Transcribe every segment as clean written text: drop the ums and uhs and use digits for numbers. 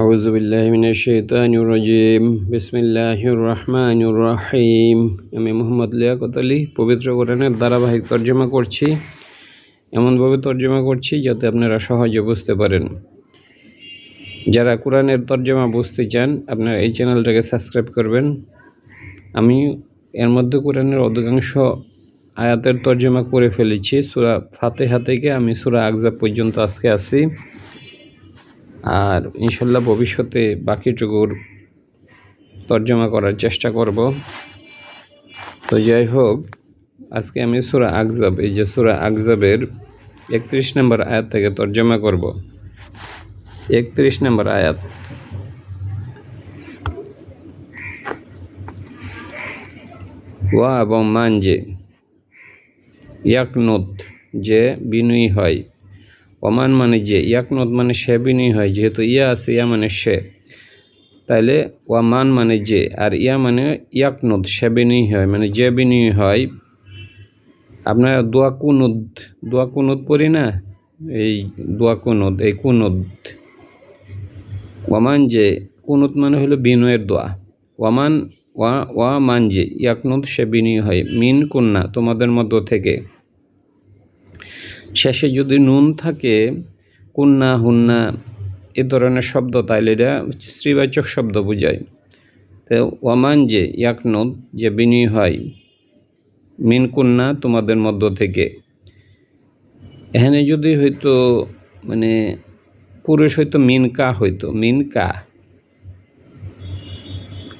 আউযু বিল্লাহি মিনাশ শাইতানির রাজিম। বিসমিল্লাহির রহমানির রহিম। আমি মোহাম্মদ লিয়াকত আলী পবিত্র কোরআনের ধারাবাহিক তর্জমা করছি। এমনভাবে তর্জমা করছি যাতে আপনারা সহজে বুঝতে পারেন। যারা কোরআনের তর্জমা বুঝতে চান আপনারা এই চ্যানেলটাকে সাবস্ক্রাইব করবেন। আমি এর মধ্যে কোরআনের অধিকাংশ আয়াতের তর্জমা করে ফেলেছি। সূরা ফাতিহা থেকে আমি সূরা আহজাব পর্যন্ত আজকে আছি, আর ইনশাল্লাহ ভবিষ্যতে বাকিটুকুর তর্জমা করার চেষ্টা করব। তো যাই হোক, আজকে আমি সূরা আহজাব, এই যে সূরা আহজাবের 31 নম্বর আয়াত থেকে তর্জমা করব। 31 নম্বর আয়াত। ওয়া এবং মান যে ইয়াকনুত যে বিনয়ী হয়, ওমান মানে যে, ইয়াকনুত মানে সে বিনয়ী হয়, যেহেতু ইয়া আছে ইয়া মানে সে, তাইলে ওয়ামান মানে যে, আর ইয়া মানে ইয়াকনুত সে বিনয়ী হয়, মানে যে বিনয়ী হয়। আপনারা দোয়া কুনুত পড়ি না, এই দোয়া কুনুত, এই কুনুত। ওয়ামান যে কুনুত মানে হলো বিনয়ের দোয়া। ওয়ামান যে ইয়াকনুত সে বিনয়ী হয়, মিন কুন্না তোমাদের মধ্য থেকে। শেষে যদি নুন থাকে, কুন্না হুন্না এ ধরনের শব্দ, তাইলে এটা স্ত্রীবাচক শব্দ বোঝায়। তো ওয়ামান যে ইয়াকনুত যে বিনয়ী হয়, মিন কুন্না তোমাদের মধ্য থেকে। এখানে যদি হয়তো মানে পুরুষ হয়তো মিন কা হইতো, মিন কা,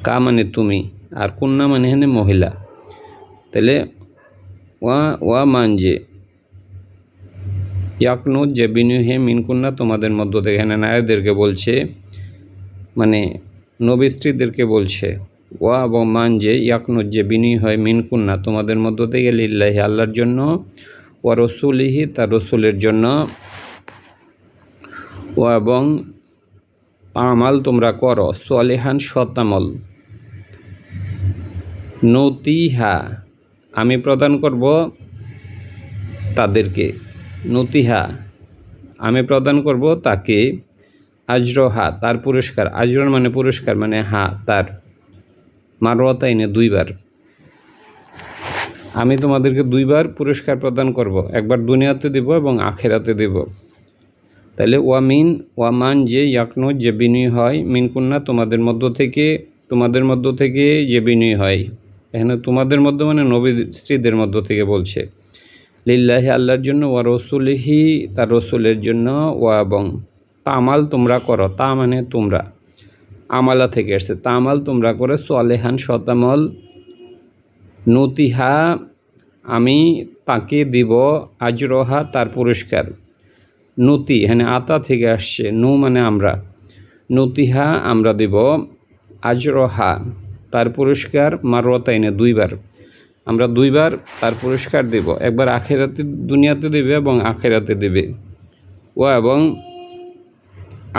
কা মানে তুমি, আর কুন্না মানে এখানে মহিলা। তাহলে ওয়ামান যে ইয়াকনুত যে বিনয়ী হে মিন কুন্না তোমাদের মধ্য থেকে। এখানে নারীদেরকে বলছে, মানে নবী স্ত্রীদেরকে বলছে। ওয়া এবং মান যে ইয়াকনুত যে বিনয়ী হয় মিন কুন্না তোমাদের মধ্য থেকে, লিল্লাহি আল্লাহর জন্য, ওয়া রসুলিহি তার রসুলের জন্য, ও এবং আমাল তোমরা করো, সলিহান সৎ আমল, নতিহা আমি প্রদান করব তাদেরকে, নতিহা আমি প্রদান করব তাকে, আজরহা তার পুরস্কার, আজরন মানে পুরস্কার, মানে হা তার, মারওয়াতাইনে দুইবার, আমি তোমাদেরকে দুইবার পুরস্কার প্রদান করব, একবার দুনিয়াতে দেব এবং আখেরাতে দেব। তাহলে ওয়ামান যে ইয়াকনুত যে বিনয়ী হয়, মিনকুন্না তোমাদের মধ্য থেকে যে বিনয়ী হয়। এখানে তোমাদের মধ্যে মানে নবী স্ত্রীদের মধ্য থেকে বলছে। লিল্লাহি আল্লাহর জন্য, ওয়া রসুলিহি তার রসুলের জন্য, ওয়া এবং তামাল তোমরা করো, তা মানে তোমরা, আমালা থেকে আসছে, তামাল তোমরা করে, সলেহান শতামল, নতিহা আমি তাকে দিব, আজরহা তার পুরস্কার। নতি এখানে আতা থেকে আসছে, নু মানে আমরা, নতিহা আমরা দেব, আজরহা তার পুরস্কার, মারওয়াতাইনে দুইবার, আমরা দুইবার তার পুরস্কার দেব, একবার আখেরাতে দুনিয়াতে দেবে এবং আখেরাতে দেবে। ও এবং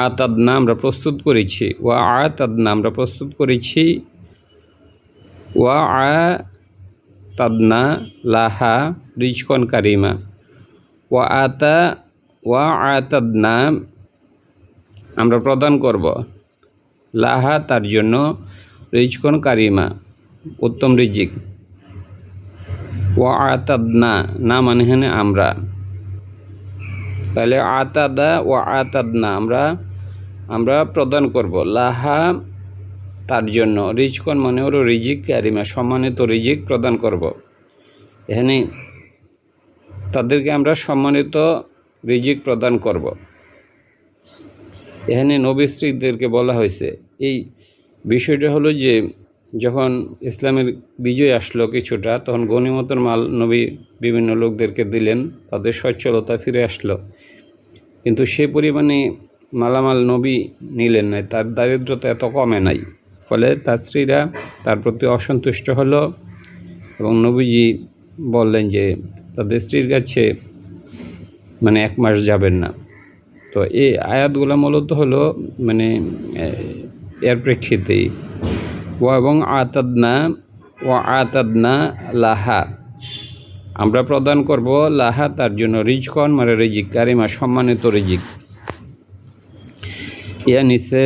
আতাদনা আমরা প্রস্তুত করেছি, ওয়া আতাদনা আমরা প্রস্তুত করেছি, ওয়া আতাদনা লাহা রিজকন কারিমা, ওয়া আতাদনা আমরা প্রদান করব, লাহা তার জন্য, রিজকন কারিমা উত্তম রিজিক। ওয়া আতাদনা না মানে হ্যাঁ আমরা, তাহলে আতাদা ওয়া আতাদনা আমরা প্রদান করব, লাহা তার জন্য, রিজকন মানে হলো রিজিক, কারিমা সম্মানিত রিজিক প্রদান করব। এখানে তাদেরকে আমরা সম্মানিত রিজিক প্রদান করব। এখানে নবী স্ত্রীদেরকে বলা হয়েছে। এই বিষয়টা হলো যে যখন ইসলামের বিজয় আসলো কিছুটা, তখন গনিমতের মাল নবী বিভিন্ন লোকদেরকে দিলেন, তাদের সচ্ছলতা ফিরে আসলো, কিন্তু সে পরিমাণে মালামাল নবী নিলেন না, তার দারিদ্রতা এত কমে নাই। ফলে তার স্ত্রীরা তার প্রতি অসন্তুষ্ট হলো এবং নবীজি বললেন যে তাদের স্ত্রীর কাছে মানে 1 মাস যাবেন না। তো এই আয়াতগুলো মূলত হলো মানে এর প্রেক্ষিতেই। ও এবং আতাদনা লাহা আমরা প্রদান করব, লাহা তার জন্য, রিজকন মানে রিজিক, কারিমা সম্মানিত রিজিক। ইয়া নিসে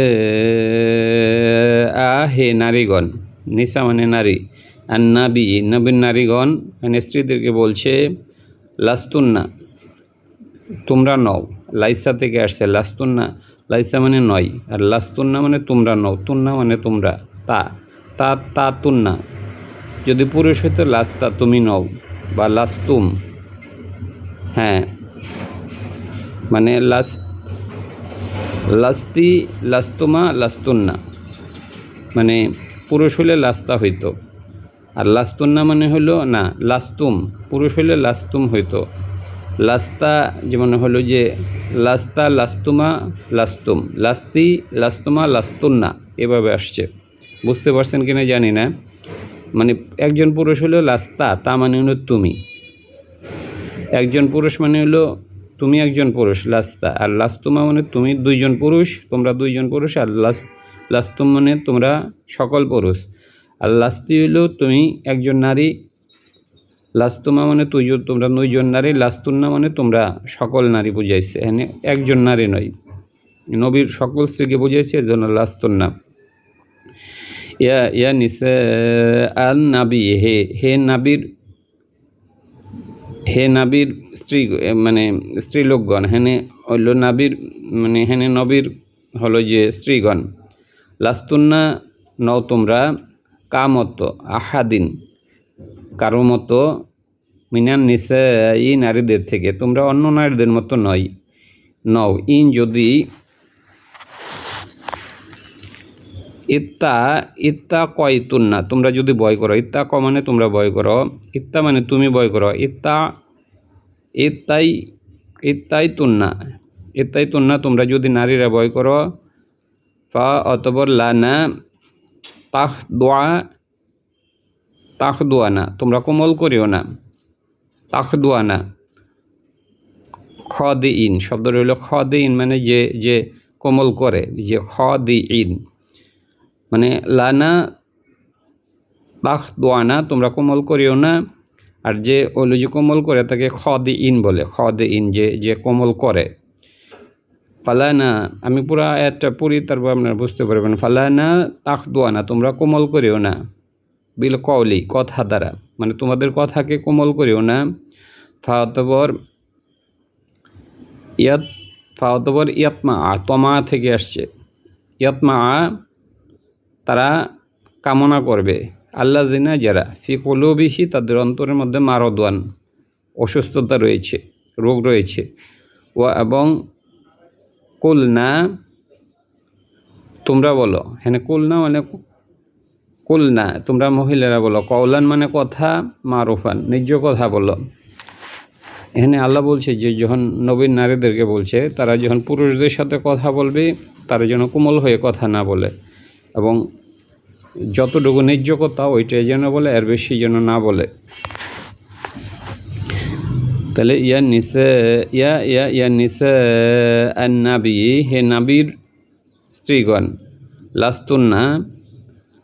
হে নারীগণ, নিসা মানে নারী, আর নাবি নবীন নারীগণ মানে স্ত্রীদেরকে বলছে লাস্তুন্না তোমরা নও, লাইসা থেকে আসছে লাস্তুন্না, লাইসা মানে নয়, আর লাস্তুন্না মানে তোমরা নও, তুন্না মানে তোমরা, তা তা তা তুন্না যদি পুরুষ হইতো লাস্তা তুমি নও, বা লাস্তুম, হ্যাঁ মানে লাস্তি লাস্তুমা লাস্তুন্না মানে পুরুষ হলে লাস্তা হইতো, আর লাস্তুন্না মানে হলো না লাস্তুম, পুরুষ হলে লাস্তুম হইতো, লাস্তা যেমন হলো যে লাস্তা লাস্তুমা লাস্তুম, লাস্তি লাস্তুমা লাস্তুন্না এভাবে আসছে। বুঝতে পারছেন কিনা জানি না, মানে একজন পুরুষ হলো লাস্তা, তা মানে হলো তুমি, একজন পুরুষ মানে হলো তুমি একজন পুরুষ লাস্তা, আর লাস্তুমা মানে তুমি দুইজন পুরুষ, তোমরা দুইজন পুরুষ, আর লাস্তুম মানে তোমরা সকল পুরুষ, আর লাস্তি হইলো তুমি একজন নারী, লাস্তুমা মানে তোমরা দুইজন নারী, লাস্তুন্না মানে তোমরা সকল নারী বুঝাইছে, এখানে একজন নারী নয়, নবীর সকল স্ত্রীকে বুঝাইছে, এর জন্য লাস্তুন্না। ইয়া ইয়া নিসা আল নাবি হে হে নাবির, হে নাবির স্ত্রী মানে স্ত্রীলোকগণ, হেনে হইল নাবির মানে হেনে নবীর হলো যে স্ত্রীগণ, লাস্তুন্না নও তোমরা, কামত আহাদিন কারো মতো, মিনান নিসা ই নারীদের থেকে, তোমরা অন্য নারীদের মতো নও, ইন যদি ইত্তা কয়তুন্না তোমরা যদি ভয় করো, ইত্তা ক মানে তোমরা ভয় করো, ইত্তা মানে তুমি ভয় করো, ইত্তাই তুন্না তোমরা যদি নারীরা ভয় করো, ফা অতবর লানা তাখ দোয়ানা তোমরা কোমল করিও না, তাখ দোয়ানা খ দি ইন শব্দ রইল, খ দি ইন মানে যে কোমল করে, যে খ দি ইন মানে লানা তাখ দোয়ানা তোমরা কোমল করিও না, আর যে ওইলো যে কোমল করে তাকে খ দি ইন বলে, খ দি ইন যে কোমল করে। ফালানা আমি পুরা একটা পড়ি, তারপর আপনারা বুঝতে পারবেন, ফালানা তাখ দোয়ানা তোমরা কোমল করিও না, বিল কওলি কথা দ্বারা, মানে তোমাদের কথাকে কোমল করিও না, ফাতবর ইয়াতমা তমা থেকে আসছে, ইয়াতমা তারা কামনা করবে, আল্লাহ জিনা যারা ফি কলুবিহি তাদের অন্তরের মধ্যে মারদওয়ান অসুস্থতা রয়েছে, রোগ রয়েছে, ও এবং কুলনা তোমরা বলো, হ্যাঁ কুলনা মানে কুলনা তোমরা মহিলারা বলো, কওলান মানে কথা, মারুফান ন্যায্য কথা বলো। এখানে আল্লাহ বলছে যে যখন নবীন নারীদেরকে বলছে তারা যখন পুরুষদের সাথে কথা বলবে তারা যেন কোমল হয়ে কথা না বলে, এবং যতটুকু ন্যায্য কথা ওইটাই যেন বলে, এর বেশি যেন না বলে। তাহলে ইয়া নিসা আন নাবি হে নাবির স্ত্রীগণ,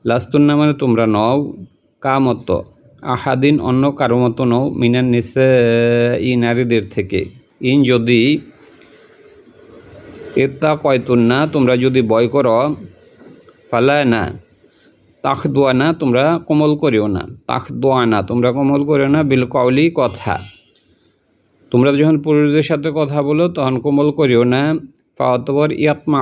লাস্তুন্না মানে তোমরা নও, কামত আহাদিন অন্য কারো মতো নও, মিনান নিসা ই নারীদের থেকে, ইন যদি এত্তা কয়তুন্না তোমরা যদি ভয় করো, ফালানা তাখ দোয়ানা তোমরা কোমল করিও না, তাখ দোয়ানা তোমরা কোমল করিও না, বিল কওলি কথা, তোমরা যখন পুরুষদের সাথে কথা বলো তখন কোমল করিও না, ফাতবর ইয়াতমা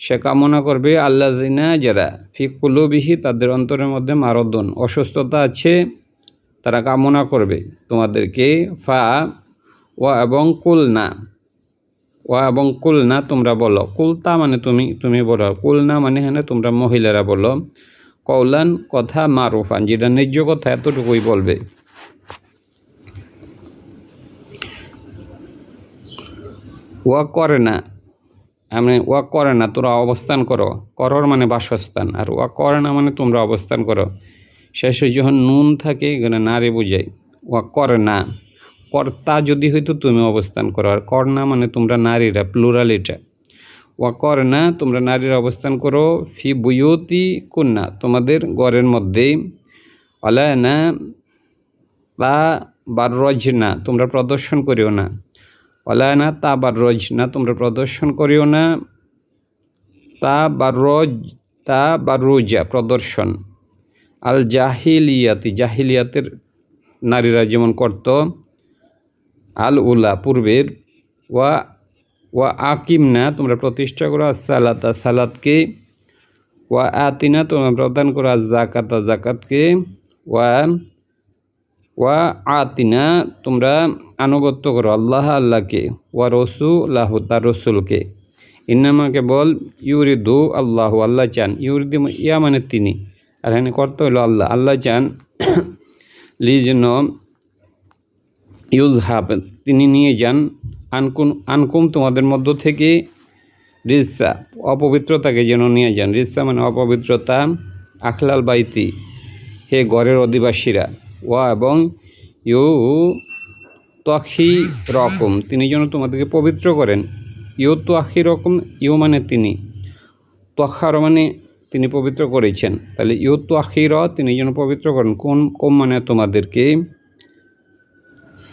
সে কামনা করবে, আল্লাহ জিনা যারা ফি কুলুবিহি তাদের অন্তরের মধ্যে মারদন অসুস্থতা আছে, তারা কামনা করবে তোমাদেরকে, ফা ও এবং কুলনা তোমরা বলো, কুলতা মানে তুমি বলো, কুলনা মানে হ্যাঁ তোমরা মহিলারা বলো, কওলান কথা, মারুফান যেটা ন্যায্য কথা এতটুকুই বলবে। ওয়া করে না মানে ওয়া করে না তোরা অবস্থান করো, করর মানে বাসস্থান, আর ওয়া করে না মানে তোমরা অবস্থান করো, শেষে যখন নুন থাকে এখানে নারী বুঝাই, ওয়া করে না কর্তা যদি হয়তো তুমি অবস্থান করো, আর কর না মানে তোমরা নারীরা প্লুরাল এটা, ওয়া করে না তোমরা নারীরা অবস্থান করো, ফি বুয়ুতি কুন্না তোমাদের ঘরের মধ্যেই, অলায়না তা বাররজ না তোমরা প্রদর্শন করিও না, অলায়না তা বাররজ না তোমরা প্রদর্শন করিও না, তাবাররুজা প্রদর্শন, আল জাহিলিয়াতি জাহিলিয়াতের নারীরা যেমন করত, আল উলা পূর্বের, ওয়া আকিমনা তোমরা প্রতিষ্ঠা করো সালাতা সালাতকে, ওয়া আতিনা তোমরা প্রদান করো জাকাতা জাকাতকে, ওয়া আতিনা তোমরা আনুগত্য করো আল্লাহ আল্লাহকে, ওয়া রসুলাহ তার রসুলকে। ইন্নামাকে বল ইউরিদু আল্লাহ আল্লাহ চান, ইউরিদু ইয়া মানে তিনি, আর এখানে করতে হলো আল্লাহ আল্লাহ চান, লিজন্য ইউজহাব তিনি নিয়ে যান, আনকুম তোমাদের মধ্য থেকে, রিসা অপবিত্রতাকে যেন নিয়ে যান, রিসা মানে অপবিত্রতা, আখলাল বাইতি হে ঘরের অধিবাসীরা, ওয়া এবং ইউ ত্বখি রকম তিনি যেন তোমাদেরকে পবিত্র করেন, ইউ ত্বখি রকম ইউ মানে তিনি, ত্বখার মানে তিনি পবিত্র করেছেন, তাহলে ইউ ত্বখির তিনি যেন পবিত্র করেন, কোন মানে তোমাদেরকে,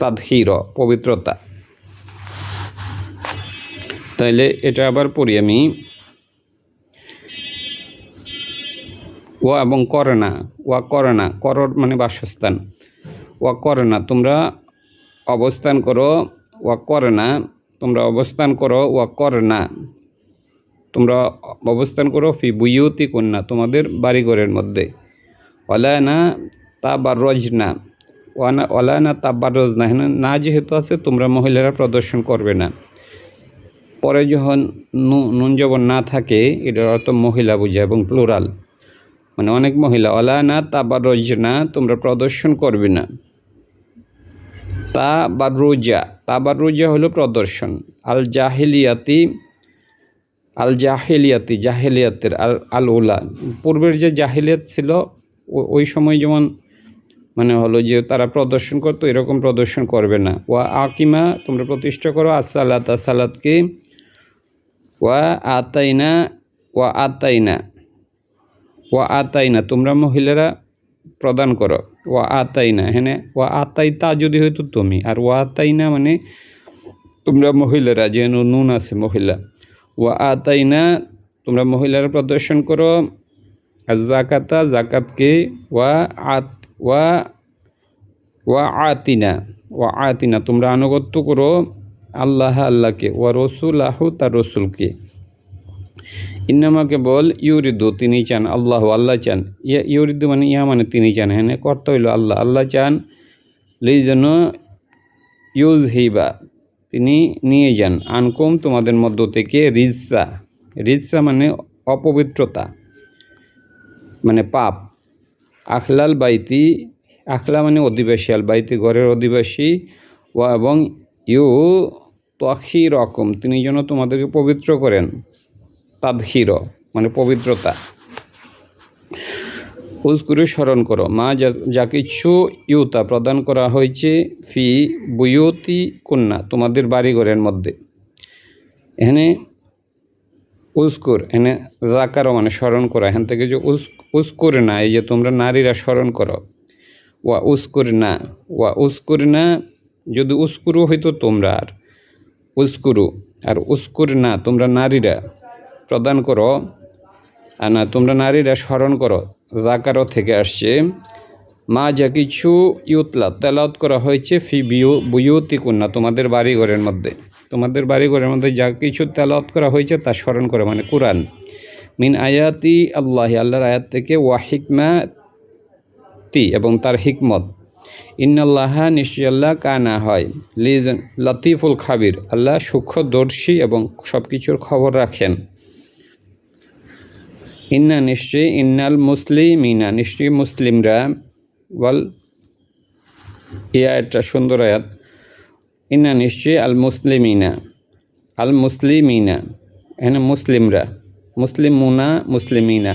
তাদহির পবিত্রতা। তাইলে এটা আবার পড়ি আমি, ওয়া এবং করনা, ওয়া করনা করর মানে বাসস্থান, ওয়া করনা তোমরা অবস্থান করো, ওয়া করনা তোমরা অবস্থান করো, ওয়া করনা তোমরা অবস্থান করো, ফি বুয়ুতি কন্যা তোমাদের বাড়িঘরের মধ্যে, ওয়ালানা তাবাররজনা ওয়ালানা তাবাররজনা না যেহেতু আছে তোমরা মহিলারা প্রদর্শন করবে না, পরে যখন নুন জবর না থাকে এটার অর্থ মহিলা বোঝায় এবং প্লুরাল মানে অনেক মহিলা, ওয়ালানা তাবাররজনা তোমরা প্রদর্শন করবে না, তাবাররুজা হলো প্রদর্শন, আল জাহিলিয়াতি জাহিলিয়াতের, আল উলা পূর্বের যে জাহিলিয়াত ছিল ওই সময় যেমন মানে হলো যে তারা প্রদর্শন করতো, এরকম প্রদর্শন করবে না, ওয়া আকিমা তোমরা প্রতিষ্ঠা করো আসসালাতা সালাতকে, ওয়া আতাইনা তোমরা মহিলারা প্রদান করো, ওয়া আতাইনা হ্যাঁ ওয়া আতাইতা যদি হয়তো তুমি, আর ওয়া আতাইনা মানে তোমরা মহিলারা, যে নুন আছে মহিলা, ওয়া আতাইনা তোমরা মহিলারা প্রদর্শন করো জাকাতা জাকাতকে, ওয়া আতিনা তোমরা আনুগত্য করো আল্লাহ আল্লাহকে, ওয়া রসুলাহু তার রসুলকে। ইন্নামাকে বল ইউরিদু তিনি চান, আল্লাহ আল্লাহ চান, ইউরিদু মানে ইয়া মানে তিনি চান, হ্যাঁ করতে হইল আল্লাহ আল্লাহ চান, এই জন্য ইউজহিবা তিনি নিয়ে যান, আনকুম তোমাদের মধ্য থেকে, রিজসা মানে অপবিত্রতা মানে পাপ, আখলাল বাইতি আখলা মানে অধিবাসী, আল বাইতি ঘরের অধিবাসী, ওয়া এবং ইউ ত্বখি রকম তিনি যেন তোমাদেরকে পবিত্র করেন, তাদহির মানে পবিত্রতা। উজকুরু স্মরণ করো, মা যা কিছু ইউতা প্রদান করা হয়েছে, ফি বুয়ুতি কন্যা তোমাদের বাড়িঘরের মধ্যে, এখানে উজকুর এখানে জাকারও মানে স্মরণ করা, এখান থেকে যে উজকুর না এই যে তোমরা নারীরা স্মরণ করো, ওয়া উজকুর না যদি উস্কুরু হইতো তোমরা, আর উস্কুর না তোমরা নারীরা প্রদান করো, আর না তোমরা নারীরা স্মরণ করো, জাকারও থেকে আসছে, মা যা কিছু ইউতলা তেলাওয়াত করা হয়েছে, ফি বুয়ুতি কন্যা তোমাদের বাড়িঘরের মধ্যে, তোমাদের বাড়িঘরের মধ্যে যা কিছু তেলাওয়াত করা হয়েছে তা স্মরণ করো মানে কুরআন, মিন আয়াতি আল্লাহ আল্লাহর আয়াত থেকে, ওয়া হিকমাতি এবং তার হিকমত, ইন্নাল্লাহা নিশ্চয় আল্লাহ কানা হয়, লতিফুল খাবির আল্লাহ সূক্ষ্মদর্শী এবং সব কিছুর খবর রাখেন, ইন্নাল মুসলিমিনা নিশ্চয়ই মুসলিমরা, বল এই আয়াতটা সুন্দর আয়াত, ইন্না নিশ্চয়ই আল মুসলিমিনা এখানে মুসলিমরা, মুসলিমিনা,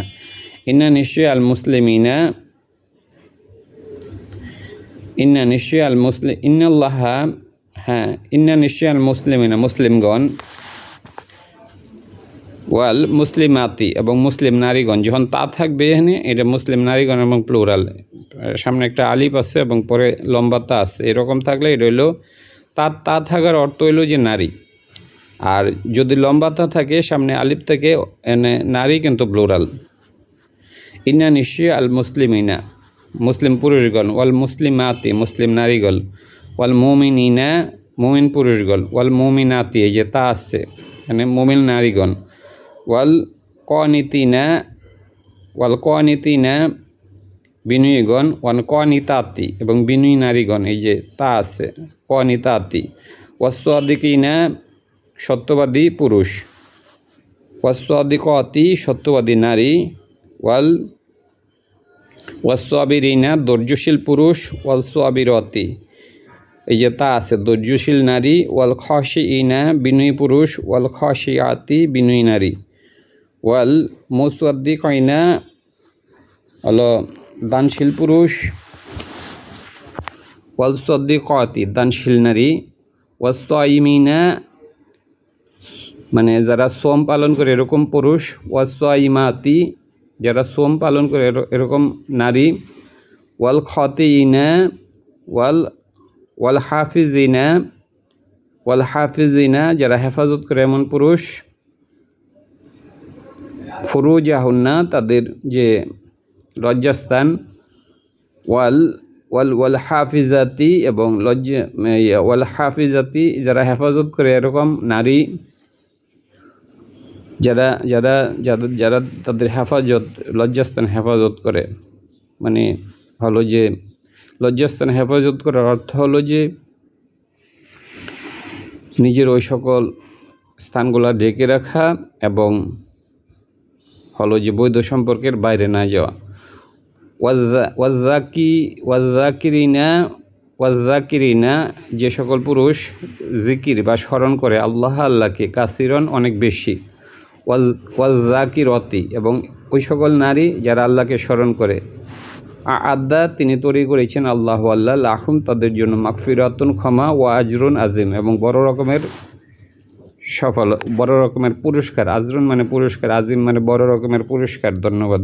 ইন্না নিশ্চয়ই আল মুসলিমিনা, ইন্নাল্লাহা হ্যাঁ ইন্না নিশ্চয় আল মুসলিমিনা মুসলিমগণ, ওয়াল মুসলিমাতি এবং মুসলিম নারীগণ, যখন তা থাকবে এখানে এটা মুসলিম নারীগণ এবং প্লুরাল, সামনে একটা আলিফ আছে এবং পরে লম্বা তা আছে, এরকম থাকলে এটা হইলো তা থাকার অর্থ হইল যে নারী, আর যদি লম্বাতা থাকে সামনে আলিফ থেকে এনে নারী কিন্তু প্লুরাল। ইন্না নিশ্চয়ই আল মুসলিমিনা মুসলিম পুরুষগণ, ওয়াল মুসলিমাতি মুসলিম নারীগণ, ওয়াল মুমিনিনা মুমিন পুরুষগণ, ওয়াল মুমিনাতি এই যে তা আসছে মানে মুমিন নারীগণ, ওয়াল কনিতিনা বিনয়ীগণ, ওয়ান কনিতাতি এবং বিনয়ী নারীগণ এই যে তা আছে কনিতাতি, ওয়াসসাদিকিনা সত্যবাদী পুরুষ, ওয়াসসাদিকাতি সত্যবাদী নারী, ওয়াসসাবিরিনা ধৈর্যশীল পুরুষ, ওয়াসসাবিরাতি এই যে তা আছে ধৈর্যশীল নারী, ওয়াল খাশিইনা বিনয়ী পুরুষ, ওয়াল খাশিয়াতি বিনয়ী নারী, ওয়াল মুসাদ্দিকিনা হলো দানশীল পুরুষ, ওয়াল সাদ্দিকাতি দানশীল নারী, ওয়াসসাইমিনা মানে যারা সোম পালন করে এরকম পুরুষ, ওয়াসসাইমাতি যারা সোম পালন করে এরকম নারী, ওয়াল খাতিইনা ওয়াল হাফিজিনা যারা হেফাজত করে এমন পুরুষ, ফুরুজাহুন্না তাদের যে লজ্জাস্থান, ওয়াল হাফিজাতি এবং ওয়াল হাফিজাতি যারা হেফাজত করে এরকম নারী, যারা যারা যারা তাদের হেফাজত লজ্জাস্থান হেফাজত করে, মানে হলো যে লজ্জাস্থান হেফাজত করার অর্থ হলো যে নিজের ওই সকল স্থানগুলো ঢেকে রাখা এবং হলো যে বৈধ সম্পর্কের বাইরে না যাওয়া। ওয়াজ্জাকিরিনা যে সকল পুরুষ জিকির বা স্মরণ করে আল্লাহকে কাসিরন অনেক বেশি, ওয়াজ্জাকিরতি এবং ওই সকল নারী যারা আল্লাহকে স্মরণ করে, আদা তিনি তৈরি করেছেন আল্লাহ লাহুম তাদের জন্য মাগফিরাতুন ক্ষমা, ওয়া আজরুন আজিম এবং বড় রকমের পুরস্কার। আজরুন মানে পুরস্কার, আজিম মানে বড় রকমের পুরস্কার। ধন্যবাদ।